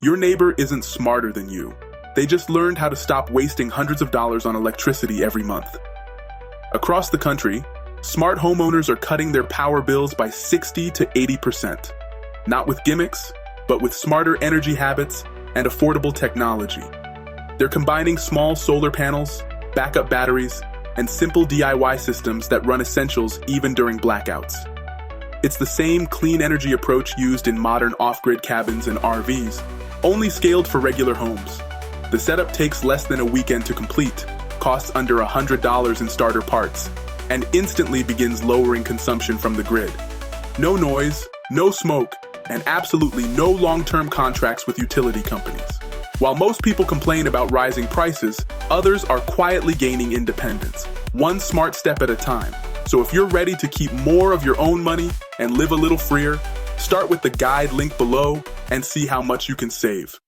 Your neighbor isn't smarter than you. They just learned how to stop wasting hundreds of dollars on electricity every month. Across the country, smart homeowners are cutting their power bills by 60 to 80%. Not with gimmicks, but with smarter energy habits and affordable technology. They're combining small solar panels, backup batteries, and simple DIY systems that run essentials even during blackouts. It's the same clean energy approach used in modern off-grid cabins and RVs, only scaled for regular homes. The setup takes less than a weekend to complete, costs under $100 in starter parts, and instantly begins lowering consumption from the grid. No noise, no smoke, and absolutely no long-term contracts with utility companies. While most people complain about rising prices, others are quietly gaining independence, one smart step at a time. So if you're ready to keep more of your own money and live a little freer, start with the guide link below and see how much you can save.